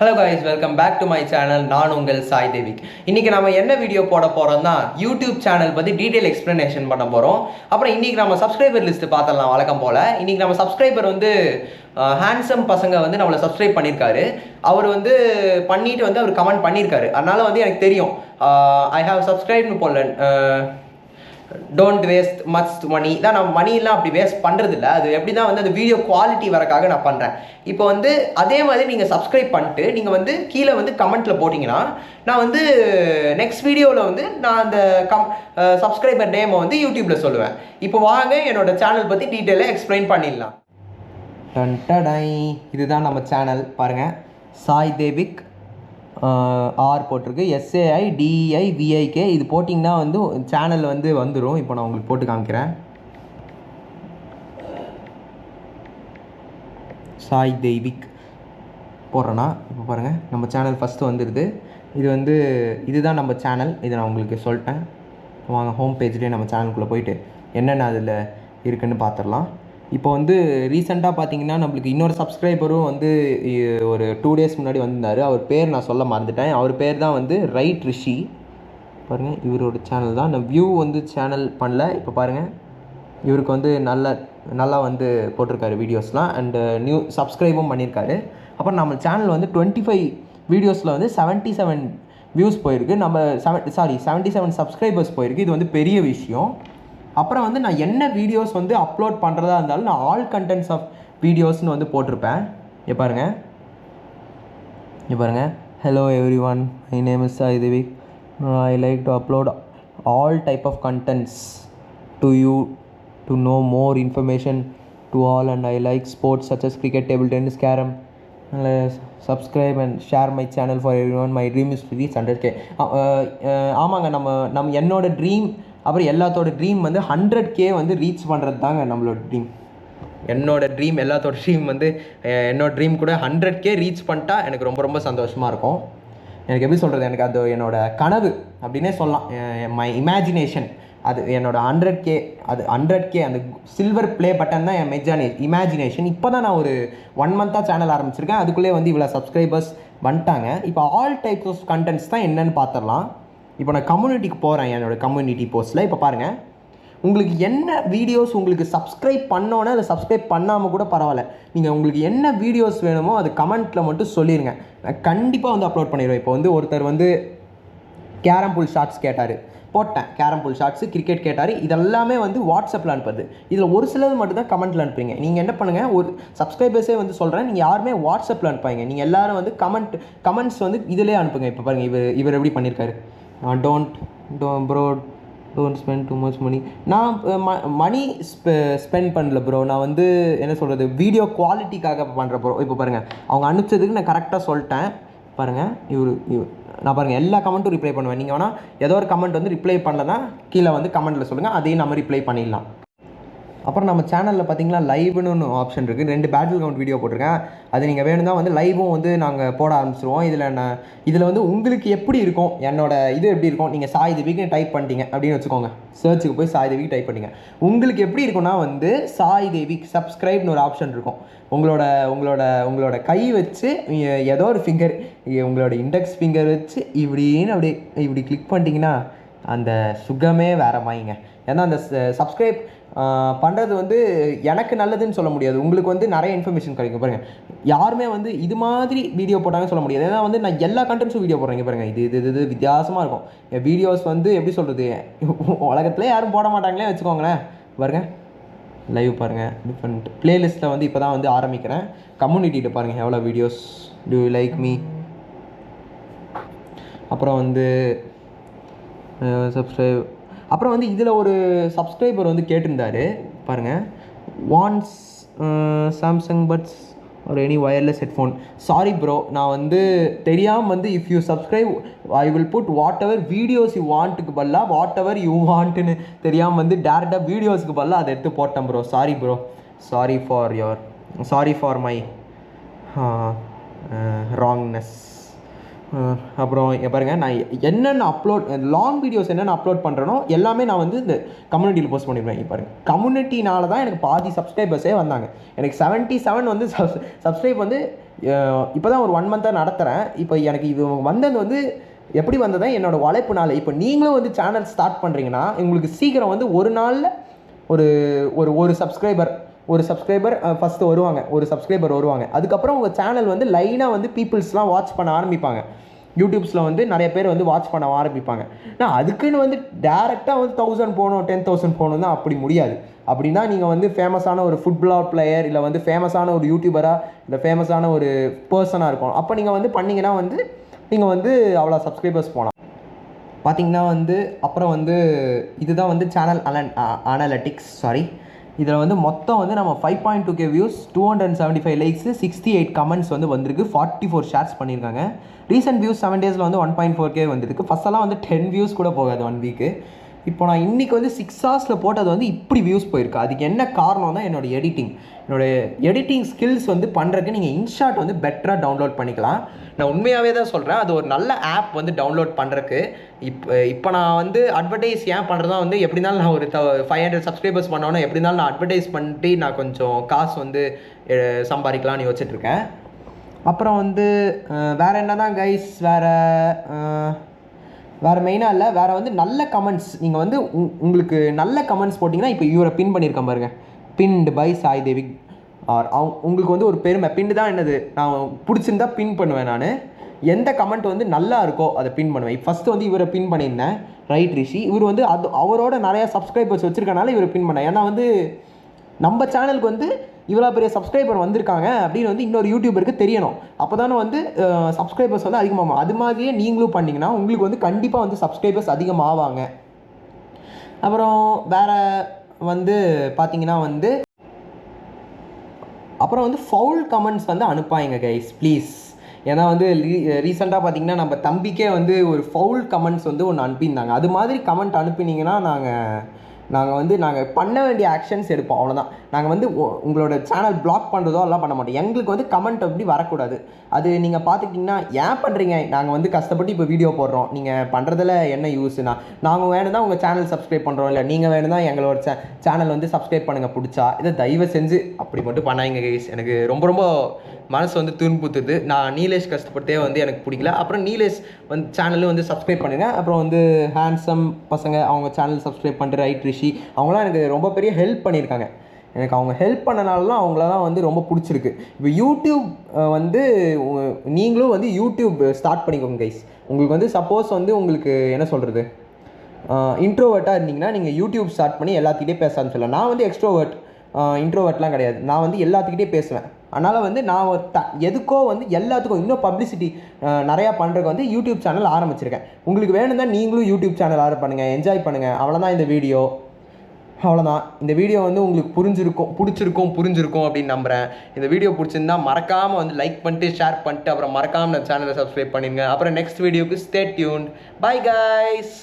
Hello guys, welcome back to my channel. நான் உங்கள் சாய் தேவிக். இன்றைக்கி நம்ம என்ன வீடியோ போட போகிறோம்னா யூடியூப் சேனல் பற்றி டீட்டெயில் எக்ஸ்ப்ளனேஷன் பண்ண போகிறோம். அப்புறம் இன்றைக்கி நம்ம சப்ஸ்கிரைபர் லிஸ்ட்டு பார்த்துடலாம் வழக்கம் போல். இன்றைக்கி நம்ம சப்ஸ்கிரைபர் வந்து ஹேண்ட்ஸம் பசங்க வந்து நம்மளை சப்ஸ்கிரைப் பண்ணியிருக்காரு. அவர் வந்து பண்ணிட்டு வந்து அவர் கமெண்ட் பண்ணியிருக்காரு. அதனால் வந்து எனக்கு தெரியும் ஐ ஹாவ் சப்ஸ்கிரைப்னு போடல. டோன்ட் வேஸ்ட் மச் மணி தான். நான் மணியெல்லாம் அப்படி வேஸ்ட் பண்ணுறதில்ல. அது எப்படி தான் வந்து அந்த வீடியோ குவாலிட்டி வரக்காக நான் பண்ணுறேன். இப்போ வந்து அதே மாதிரி நீங்கள் சப்ஸ்கிரைப் பண்ணிட்டு நீங்கள் வந்து கீழே வந்து கமெண்ட்டில் போட்டிங்கன்னா நான் வந்து நெக்ஸ்ட் வீடியோவில் வந்து நான் அந்த சப்ஸ்கிரைபர் நேமை வந்து யூடியூப்பில் சொல்லுவேன். இப்போ வாங்க என்னோட சேனல் பற்றி டீட்டெயிலாக எக்ஸ்பிளைன் பண்ணிடலாம். இதுதான் நம்ம சேனல் பாருங்கள், சாய் தேவிக். ஆர் போட்டிருக்கு, SAIDEIVIK. இது போட்டிங்கன்னா வந்து சேனல் வந்து வந்துடும். இப்போ நான் உங்களுக்கு போட்டு காமிக்கிறேன். சாய் தேவிக் போடுறேன்னா இப்போ பாருங்கள், நம்ம சேனல் ஃபஸ்ட்டு வந்துடுது. இது வந்து இதுதான் நம்ம சேனல். இதை நான் உங்களுக்கு சொல்லிட்டேன். வாங்க ஹோம் பேஜ்லேயே நம்ம சேனலுக்குள்ளே போயிட்டு என்னென்ன அதில் இருக்குதுன்னு பார்த்துடலாம். இப்போ வந்து ரீசெண்டாக பார்த்தீங்கன்னா நம்மளுக்கு இன்னொரு சப்ஸ்கிரைபரும் வந்து ஒரு 2 days முன்னாடி வந்திருந்தார். அவர் பேர் நான் சொல்ல மறந்துட்டேன். அவர் பேர் தான் வந்து ரைட் ரிஷி. பாருங்கள், இவரோட சேனல் தான். நான் வியூ வந்து சேனல் பண்ணல. இப்போ பாருங்கள், இவருக்கு வந்து நல்லா வந்து போட்டிருக்காரு வீடியோஸ்லாம். அண்டு நியூ சப்ஸ்கிரைபும் பண்ணியிருக்காரு. அப்புறம் நம்ம சேனல் வந்து 25 வீடியோஸில் வந்து 77 வியூஸ் போயிருக்கு. நம்ம 77 சப்ஸ்கிரைபர்ஸ் போயிருக்கு. இது வந்து பெரிய விஷயம். அப்புறம் வந்து நான் என்ன வீடியோஸ் வந்து அப்லோட் பண்ணுறதா இருந்தாலும் நான் ஆல் கண்டென்ட்ஸ் ஆஃப் வீடியோஸ்னு வந்து போட்டிருப்பேன். இங்கே பாருங்கள், hello everyone, my name is Sai Devik. I like to upload all type of contents to you to know more information to all and I like sports such as cricket, table tennis, carrom. Subscribe and share my channel for everyone. My dream is to reach 100K. ஆமாங்க, நம்ம என்னோட dream, அப்புறம் எல்லாத்தோட dream வந்து 100K வந்து reach பண்ணுறது தாங்க நம்மளோட ட்ரீம். என்னோட ட்ரீம் வந்து என்னோட ட்ரீம் கூட 100K ரீச் பண்ணிட்டா எனக்கு ரொம்ப ரொம்ப சந்தோஷமாக இருக்கும். எனக்கு எப்படி சொல்கிறது, எனக்கு அது என்னோட கனவு அப்படின்னே சொல்லலாம். My imagination. அது என்னோட 100K, அது 100K அந்த சில்வர் ப்ளே பட்டன் தான் என் இமேஜினேஷன். இப்போ தான் நான் ஒரு 1 month சேனல் ஆரம்பிச்சிருக்கேன். அதுக்குள்ளே வந்து இவ்வளோ சப்ஸ்கிரைபர்ஸ் வந்துட்டாங்க. இப்போ ஆல் டைப்ஸ் ஆஃப் கண்டென்ட்ஸ் தான் என்னென்னு பார்த்துடலாம். இப்போ நான் கம்யூனிட்டிக்கு போகிறேன், என்னோடய கம்யூனிட்டி போஸ்ட்டில். இப்போ பாருங்கள், உங்களுக்கு என்ன வீடியோஸ் உங்களுக்கு சப்ஸ்கிரைப் பண்ணோன்னே அதை சப்ஸ்கிரைப் பண்ணாமல் கூட பரவாயில்ல. நீங்கள் உங்களுக்கு என்ன வீடியோஸ் வேணுமோ அது கமெண்ட்டில் மட்டும் சொல்லிடுங்க. நான் கண்டிப்பாக வந்து அப்லோட் பண்ணிடுவேன். இப்போ வந்து ஒருத்தர் வந்து கேரம் புல் ஷார்ட்ஸ் கேட்டார், போட்டேன். கேரம் புல் ஷார்ட்ஸு, கிரிக்கெட் கேட்டார். இதெல்லாமே வந்து வாட்ஸ்அப்பில் அனுப்புறது. இதில் ஒரு சிலது மட்டும் தான் கமெண்ட்டில் அனுப்புறீங்க. நீங்கள் என்ன பண்ணுங்கள், ஒரு சப்ஸ்கிரைபர்ஸே வந்து சொல்கிறேன், நீங்கள் யாருமே வாட்ஸ்அப்பில் அனுப்பாங்க. நீங்கள் எல்லோரும் வந்து கமெண்ட்ஸ் வந்து இதிலே அனுப்புங்க. இப்போ பாருங்கள், இவர் எப்படி பண்ணியிருக்காரு. டோன்ட் ஸ்பெண்ட் டூ மச் மணி. நான் மணி ஸ்பெண்ட் பண்ணல ப்ரோ. நான் வந்து என்ன சொல்கிறது, வீடியோ குவாலிட்டிக்காக பண்ணுற ப்ரோ. இப்போ பாருங்கள், அவங்க அனுப்பிச்சதுக்கு நான் கரெக்டாக சொல்லிட்டேன். பாருங்கள், நான் பாருங்கள் எல்லா கமெண்ட்டும் ரிப்ளை பண்ணுவேன். நீங்கள் வேணால் ஏதோ ஒரு கமெண்ட் வந்து ரிப்ளை பண்ணலன்னா கீழே வந்து கமெண்ட்டில் சொல்லுங்கள், அதையும் நம்ம ரிப்ளை பண்ணிடலாம். அப்புறம் நம்ம சேனலில் பார்த்தீங்கன்னா லைவ்னு ஒன்று ஆப்ஷன் இருக்குது. 2 பேட்டில் கிரவுண்ட் வீடியோ போட்டிருக்கேன். அது நீங்கள் வேணும்னா வந்து லைவும் வந்து நாங்கள் போட ஆரம்பிச்சிருவோம். இதில் வந்து உங்களுக்கு எப்படி இருக்கும், என்னோட இது எப்படி இருக்கும், நீங்கள் சாய் தேவிக்கு டைப் பண்ணிட்டீங்க அப்படின்னு வச்சுக்கோங்க. சர்ச்சுக்கு போய் சாய் தேவிக்கு டைப் பண்ணிங்க. உங்களுக்கு எப்படி இருக்குன்னா வந்து சாய் தேவிக் சப்ஸ்கிரைப்னு ஒரு ஆப்ஷன் இருக்கும். உங்களோட கை வச்சு ஏதோ ஒரு ஃபிங்கர், உங்களோட இண்டெக்ஸ் ஃபிங்கர் வச்சு இப்படி கிளிக் பண்ணிட்டீங்கன்னா அந்த சுகமே வேற மாதிரிங்க. ஏன்னா அந்த சப்ஸ்கிரைப் பண்ணுறது வந்து எனக்கு நல்லதுன்னு சொல்ல முடியாது. உங்களுக்கு வந்து நிறைய இன்ஃபர்மேஷன் கிடைக்கும். பாருங்கள், யாருமே வந்து இது மாதிரி வீடியோ போட்டாங்கன்னு சொல்ல முடியாது. ஏன்னா வந்து நான் எல்லா கண்டென்ட்ஸும் வீடியோ போடுறேங்க. பாருங்கள், இது வித்தியாசமாக இருக்கும். என் வீடியோஸ் வந்து எப்படி சொல்கிறது, உலகத்துலேயே யாரும் போட மாட்டாங்களே வச்சுக்கோங்களேன். பாருங்கள், லைவ் பாருங்கள், டிஃப்ரெண்ட் ப்ளேலிஸ்ட்டில் வந்து இப்போ தான் வந்து ஆரம்பிக்கிறேன். கம்யூனிட்டிகிட்ட பாருங்கள் எவ்வளோ videos. To you like me. அப்புறம் வந்து சப்ஸ்கிரைப். அப்புறம் வந்து இதில் ஒரு சப்ஸ்கிரைபர் வந்து கேட்டிருந்தார் பாருங்கள், வான்ஸ் சாம்சங் பட்ஸ் ஒரு any wireless headphone. Sorry bro, நான் வந்து தெரியாமல் வந்து if you subscribe I will put whatever videos you வாண்ட்டுக்கு பதிலாக வாட் எவர் யூ வாண்ட்டுன்னு தெரியாமல் வந்து டேரெக்டாக வீடியோஸுக்கு பதிலாக அதை எடுத்து போட்டேன் bro. Sorry bro, sorry for my wrongness. அப்புறம் பாருங்கள், நான் என்னென்ன லாங் வீடியோஸ் என்னென்ன அப்லோட் பண்ணுறேனோ எல்லாமே நான் வந்து இந்த கம்யூனிட்டியில் போஸ்ட் பண்ணிடுவேன். பாருங்கள், கம்யூனிட்டினால தான் எனக்கு பாதி சப்ஸ்கிரைபர்ஸே வந்தாங்க. எனக்கு 77 வந்து சப்ஸ்கிரைப் வந்து இப்போ தான் ஒரு 1 மந்த்தாக நடத்துகிறேன். இப்போ எனக்கு இது வந்தது வந்து எப்படி வந்ததா என்னோடய உழைப்புனால. இப்போ நீங்களும் வந்து சேனல் ஸ்டார்ட் பண்ணுறீங்கன்னா உங்களுக்கு சீக்கிரம் வந்து ஒரு நாளில் ஒரு ஒரு ஒரு சப்ஸ்கிரைபர் ஃபஸ்ட்டு வருவாங்க, ஒரு சப்ஸ்கிரைபர் வருவாங்க. அதுக்கப்புறம் உங்கள் சேனல் வந்து லைனாக வந்து பீப்புள்ஸ்லாம் வாட்ச் பண்ண ஆரம்பிப்பாங்க. யூடியூப்ஸில் வந்து நிறைய பேர் வந்து வாட்ச் பண்ண ஆரம்பிப்பாங்க. நான் அதுக்குன்னு வந்து டேரெக்டாக வந்து 1000 போகணும் 10,000 போகணும் தான் அப்படி முடியாது. அப்படின்னா நீங்கள் வந்து ஃபேமஸான ஒரு ஃபுட் பிளாக் பிளேயர் இல்லை வந்து ஃபேமஸான ஒரு யூடியூபராக இல்லை ஃபேமஸான ஒரு பர்சனாக இருக்கும். அப்போ நீங்கள் வந்து பண்ணிங்கன்னா வந்து நீங்கள் வந்து அவ்வளோ சப்ஸ்கிரைபர்ஸ் போகலாம். பார்த்திங்கன்னா வந்து அப்புறம் வந்து இதுதான் வந்து சேனல் அனலிட்டிக்ஸ். இதில் வந்து மொத்தம் வந்து நம்ம 5.2K வியூஸ், 275 லைக்ஸ், 68 கமெண்ட்ஸ் வந்து வந்திருக்கு, 44 ஷேர்ஸ் பண்ணியிருக்காங்க. ரீசெண்ட் வியூஸ் 7 டேஸில் வந்து 1.4K வந்திருக்கு. ஃபஸ்ட்டெல்லாம் வந்து 10 வியூஸ் கூட போகாது 1 வீக்கு. இப்போ நான் இன்றைக்கி வந்து 6 ஹவர்ஸில் போட்டது வந்து இப்படி வியூஸ் போயிருக்கு. அதுக்கு என்ன காரணம் தான் என்னோடய எடிட்டிங் ஸ்கில்ஸ் வந்து பண்ணுறதுக்கு நீங்கள் இன்ஷாட் வந்து பெட்டராக டவுன்லோட் பண்ணிக்கலாம். நான் உண்மையாகவே தான் சொல்கிறேன், அது ஒரு நல்ல ஆப் வந்து டவுன்லோட் பண்ணுறதுக்கு. இப்போ நான் வந்து அட்வர்டைஸ் ஏன் பண்ணுறதா வந்து எப்படி இருந்தாலும் நான் ஒரு 500 சப்ஸ்கிரைபர்ஸ் பண்ணோன்னா எப்படி இருந்தாலும் நான் அட்வர்டைஸ் பண்ணிட்டு நான் கொஞ்சம் காசு வந்து சம்பாதிக்கலாம்னு யோசிச்சுட்ருக்கேன். அப்புறம் வந்து வேறு என்ன தான் கைஸ், வேறு மெயினாக இல்லை, வேறு வந்து நல்ல கமெண்ட்ஸ் நீங்கள் வந்து உங்களுக்கு நல்ல கமெண்ட்ஸ் போட்டிங்கன்னா இப்போ இவரை பின் பண்ணியிருக்கேன் பாருங்கள், பின்டு பை சாய் தேவிக். உங்களுக்கு வந்து ஒரு பெருமை. பின்னு தான் என்னது, நான் பிடிச்சிருந்தா பின் பண்ணுவேன். நான் எந்த கமெண்ட் வந்து நல்லா இருக்கோ அதை பின் பண்ணுவேன். ஃபஸ்ட்டு வந்து இவரை பின் பண்ணியிருந்தேன், ரைட் ரிஷி. இவர் வந்து அவரோட நிறையா சப்ஸ்கிரைபர்ஸ் வச்சுருக்கனால இவரை பின் பண்ணேன். ஏன்னா வந்து நம்ம சேனலுக்கு வந்து இவ்வளோ பெரிய சப்ஸ்கிரைபர் வந்திருக்காங்க அப்படின்னு வந்து இன்னொரு யூடியூபருக்கு தெரியணும். அப்போ தானே வந்து சப்ஸ்கிரைபர்ஸ் வந்து அதிகமாகும். அது மாதிரியே நீங்களும் பண்ணிங்கன்னா உங்களுக்கு வந்து கண்டிப்பாக வந்து சப்ஸ்கிரைபர்ஸ் அதிகமாவாங்க. அப்புறம் வேறு வந்து பார்த்திங்கன்னா வந்து அப்புறம் வந்து ஃபவுல் கமெண்ட்ஸ் வந்து அனுப்பாங்க கைஸ் ப்ளீஸ். ஏன்னா வந்து ரீசெண்டாக பார்த்திங்கன்னா நம்ம தம்பிக்கே வந்து ஒரு ஃபவுல் கமெண்ட்ஸ் வந்து ஒன்று அனுப்பியிருந்தாங்க. அது மாதிரி கமெண்ட் அனுப்பினீங்கன்னா நாங்கள் பண்ண வேண்டிய ஆக்ஷன்ஸ் எடுப்போம், அவ்வளோதான். நாங்கள் வந்து உங்களோட சேனல் பிளாக் பண்ணுறதோ எல்லாம் பண்ண மாட்டோம். எங்களுக்கு வந்து கமெண்ட் அப்படி வரக்கூடாது. அது நீங்கள் பார்த்துக்கிட்டிங்கன்னா ஏன் பண்ணுறீங்க, நாங்கள் வந்து கஷ்டப்பட்டு இப்போ வீடியோ போடுறோம், நீங்கள் பண்ணுறதுல என்ன யூஸ்னா, நாங்கள் வேணும் தான் உங்கள் சேனல் சப்ஸ்கிரைப் பண்ணுறோம், இல்லை நீங்கள் வேணும் தான் எங்களோட சேனல் வந்து சப்ஸ்கிரைப் பண்ணுங்கள் பிடிச்சா. இதை தயவு செஞ்சு அப்படி மட்டும் பண்ணாங்க கைஸ். எனக்கு ரொம்ப மனசு வந்து துன்புத்துது. நான் நீலேஷ் கஷ்டப்பட்டே வந்து எனக்கு பிடிக்கல. அப்புறம் நீலேஷ் வந்து சேனலும் வந்து சப்ஸ்கிரைப் பண்ணுங்க. அப்புறம் வந்து ஹேண்ட்ஸம் பசங்க அவங்க சேனல் சப்ஸ்கிரைப் பண்ணுற ரைட் ரிஷி, அவங்களாம் எனக்கு ரொம்ப பெரிய ஹெல்ப் பண்ணியிருக்காங்க. எனக்கு அவங்க ஹெல்ப் பண்ணனால தான் அவங்களதான் வந்து ரொம்ப பிடிச்சிருக்கு. இப்போ யூடியூப் வந்து நீங்களும் வந்து யூடியூப் ஸ்டார்ட் பண்ணிக்கோங்க கைஸ். உங்களுக்கு வந்து சப்போஸ் வந்து உங்களுக்கு என்ன சொல்கிறது, இன்ட்ரோவர்ட்டாக இருந்தீங்கன்னா நீங்கள் யூடியூப் ஸ்டார்ட் பண்ணி எல்லாத்துக்கிட்டே பேச ஆரம்பிச்சிடலாம். நான் வந்து எக்ஸ்ட்ரோவர்ட், இன்ட்ரோவர்ட்லாம் கிடையாது. நான் வந்து எல்லாத்துக்கிட்டே பேசுவேன். அதனால் வந்து நான் எதுக்கோ வந்து எல்லாத்துக்கும் இன்னும் பப்ளிசிட்டி நிறையா பண்ணுறதுக்கு வந்து யூடியூப் சேனல் ஆரம்பிச்சிருக்கேன். உங்களுக்கு வேணும் தான் நீங்களும் யூடியூப் சேனல் ஆரம்பி பண்ணுங்கள், என்ஜாய் பண்ணுங்கள். அவ்வளோதான் இந்த வீடியோ. அவ்வளோதான். இந்த வீடியோ வந்து உங்களுக்கு புரிஞ்சிருக்கும் அப்படின்னு நம்புகிறேன். இந்த வீடியோ பிடிச்சிருந்தா மறக்காமல் வந்து லைக் பண்ணிட்டு ஷேர் பண்ணிட்டு அப்புறம் மறக்காமல் நம்ம சேனலை சப்ஸ்கிரைப் பண்ணிடுங்க. அப்புறம் நெக்ஸ்ட் வீடியோக்கு ஸ்டே டியூன்ட். Bye guys.